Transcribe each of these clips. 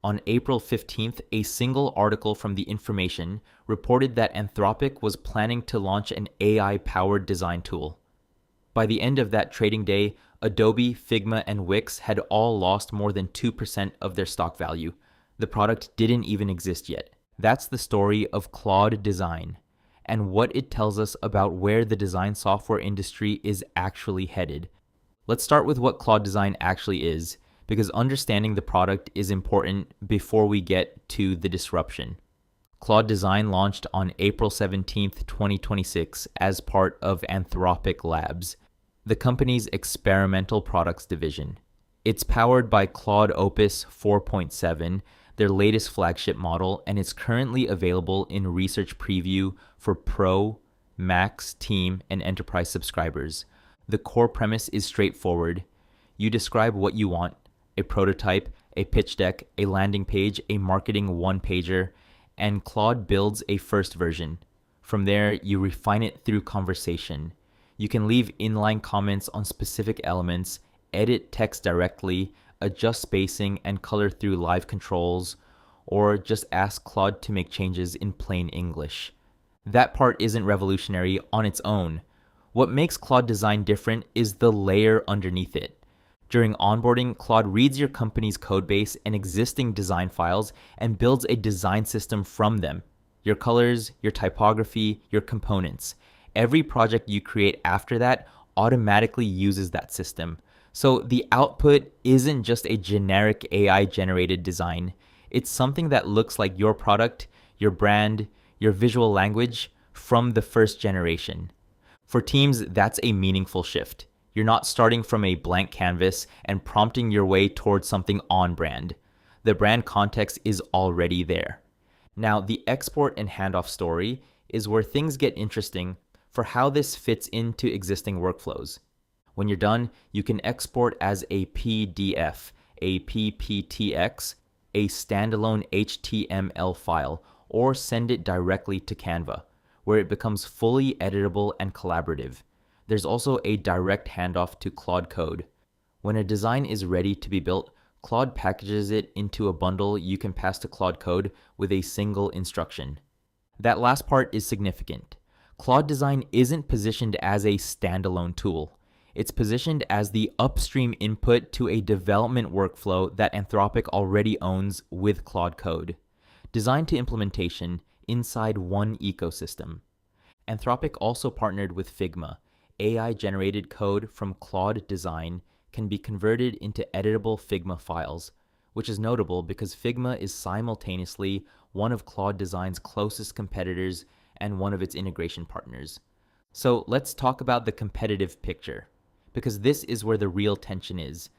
On April 15th, a single article from The Information reported that Anthropic was planning to launch an AI-powered design tool. By the end of that trading day, Adobe, Figma, and Wix had all lost more than 2% of their stock value. The product didn't even exist yet. That's the story of Claude Design, and what it tells us about where the design software industry is actually headed. Let's start with what Claude Design actually is, because understanding the product is important before we get to the disruption. Claude Design launched on April 17th, 2026 as part of Anthropic Labs, the company's experimental products division. It's powered by Claude Opus 4.7, their latest flagship model, and it's currently available in research preview for Pro, Max, Team, and Enterprise subscribers. The core premise is straightforward. You describe what you want: a prototype, a pitch deck, a landing page, a marketing one-pager, and Claude builds a first version. From there, you refine it through conversation. You can leave inline comments on specific elements, edit text directly, adjust spacing and color through live controls, or just ask Claude to make changes in plain English. That part isn't revolutionary on its own. What makes Claude Design different is the layer underneath it. During onboarding, Claude reads your company's codebase and existing design files and builds a design system from them. Your colors, your typography, your components. Every project you create after that automatically uses that system. So the output isn't just a generic AI-generated design. It's something that looks like your product, your brand, your visual language from the first generation. For teams, that's a meaningful shift. You're not starting from a blank canvas and prompting your way towards something on brand. The brand context is already there. Now, the export and handoff story is where things get interesting for how this fits into existing workflows. When you're done, you can export as a PDF, a PPTX, a standalone HTML file, or send it directly to Canva, where it becomes fully editable and collaborative. There's also a direct handoff to Claude Code. When a design is ready to be built, Claude packages it into a bundle you can pass to Claude Code with a single instruction. That last part is significant. Claude Design isn't positioned as a standalone tool. It's positioned as the upstream input to a development workflow that Anthropic already owns with Claude Code, designed to implementation inside one ecosystem. Anthropic also partnered with Figma. AI-generated code from Claude Design can be converted into editable Figma files, which is notable because Figma is simultaneously one of Claude Design's closest competitors and one of its integration partners. So let's talk about the competitive picture, because this is where the real tension is.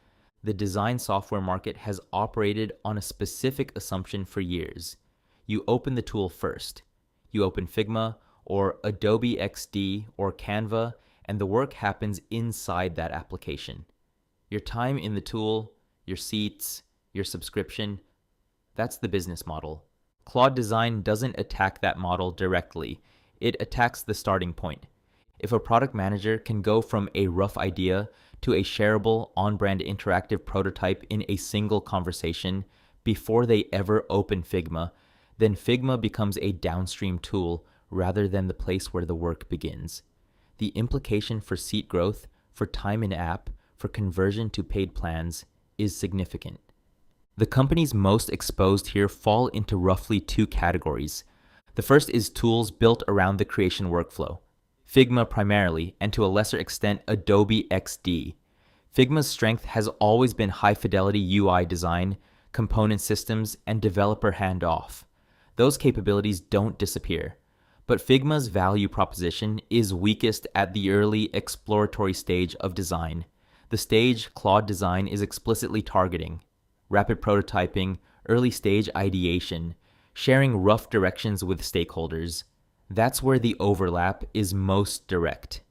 The design software market has operated on a specific assumption for years. You open the tool first. You open Figma or Adobe XD or Canva, and the work happens inside that application. Your time in the tool, your seats, your subscription, that's the business model. Claude Design doesn't attack that model directly. It attacks the starting point. If a product manager can go from a rough idea to a shareable, on-brand interactive prototype in a single conversation before they ever open Figma, then Figma becomes a downstream tool rather than the place where the work begins. The implication for seat growth, for time in app, for conversion to paid plans is significant. The companies most exposed here fall into roughly two categories. The first is tools built around the creation workflow. Figma primarily, and to a lesser extent, Adobe XD. Figma's strength has always been high-fidelity UI design, component systems, and developer handoff. Those capabilities don't disappear. But Figma's value proposition is weakest at the early exploratory stage of design, the stage Claude Design is explicitly targeting. Rapid prototyping, early stage ideation, sharing rough directions with stakeholders. That's where the overlap is most direct.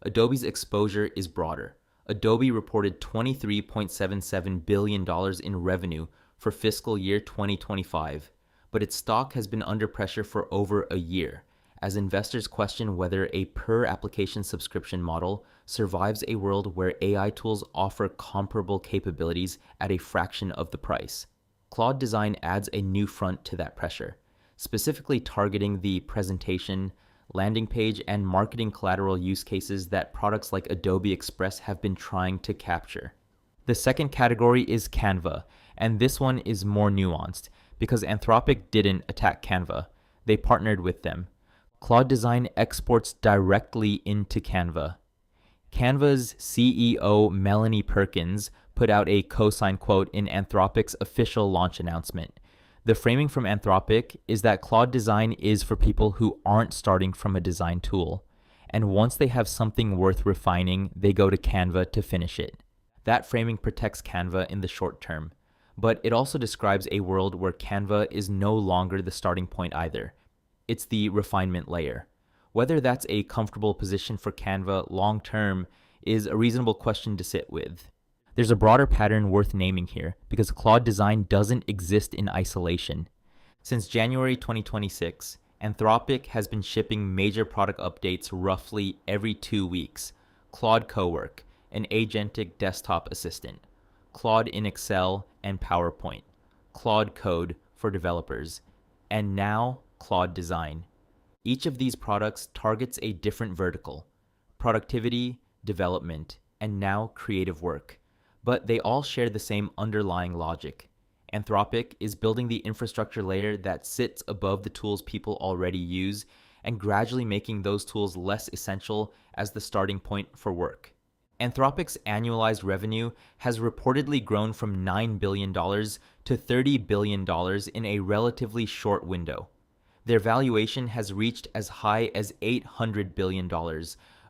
Adobe's exposure is broader. Adobe reported $23.77 billion in revenue for fiscal year 2025, but its stock has been under pressure for over a year, as investors question whether a per-application subscription model survives a world where AI tools offer comparable capabilities at a fraction of the price. Claude Design adds a new front to that pressure, specifically targeting the presentation, landing page, and marketing collateral use cases that products like Adobe Express have been trying to capture. The second category is Canva, and this one is more nuanced because Anthropic didn't attack Canva. They partnered with them. Claude Design exports directly into Canva. Canva's CEO Melanie Perkins put out a cosign quote in Anthropic's official launch announcement. The framing from Anthropic is that Claude Design is for people who aren't starting from a design tool, and once they have something worth refining, they go to Canva to finish it. That framing protects Canva in the short term, but it also describes a world where Canva is no longer the starting point either. It's the refinement layer. Whether that's a comfortable position for Canva long term is a reasonable question to sit with. There's a broader pattern worth naming here because Claude Design doesn't exist in isolation. Since January 2026, Anthropic has been shipping major product updates roughly every 2 weeks. Claude Cowork, an agentic desktop assistant, Claude in Excel and PowerPoint, Claude Code for developers, and now Claude Design. Each of these products targets a different vertical: productivity, development, and now creative work. But they all share the same underlying logic. Anthropic is building the infrastructure layer that sits above the tools people already use and gradually making those tools less essential as the starting point for work. Anthropic's annualized revenue has reportedly grown from $9 billion to $30 billion in a relatively short window. Their valuation has reached as high as $800 billion,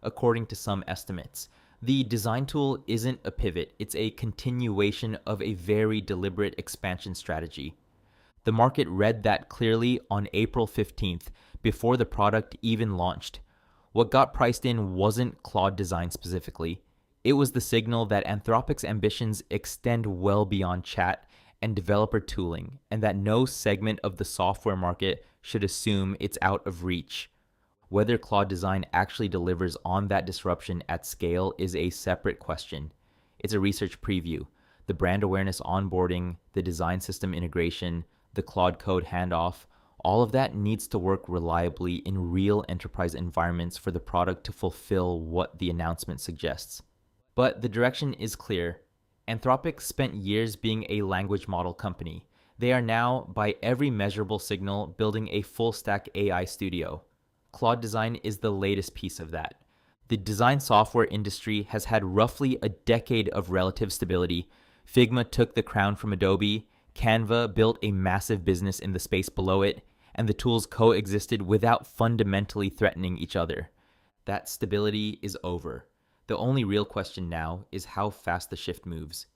according to some estimates. The design tool isn't a pivot, it's a continuation of a very deliberate expansion strategy. The market read that clearly on April 15th, before the product even launched. What got priced in wasn't Claude Design specifically. It was the signal that Anthropic's ambitions extend well beyond chat and developer tooling, and that no segment of the software market should assume it's out of reach. Whether Claude Design actually delivers on that disruption at scale is a separate question. It's a research preview. The brand awareness onboarding, the design system integration, the Claude Code handoff, all of that needs to work reliably in real enterprise environments for the product to fulfill what the announcement suggests. But the direction is clear. Anthropic spent years being a language model company. They are now, by every measurable signal, building a full-stack AI studio. Claude Design is the latest piece of that. The design software industry has had roughly a decade of relative stability. Figma took the crown from Adobe, Canva built a massive business in the space below it, and the tools coexisted without fundamentally threatening each other. That stability is over. The only real question now is how fast the shift moves.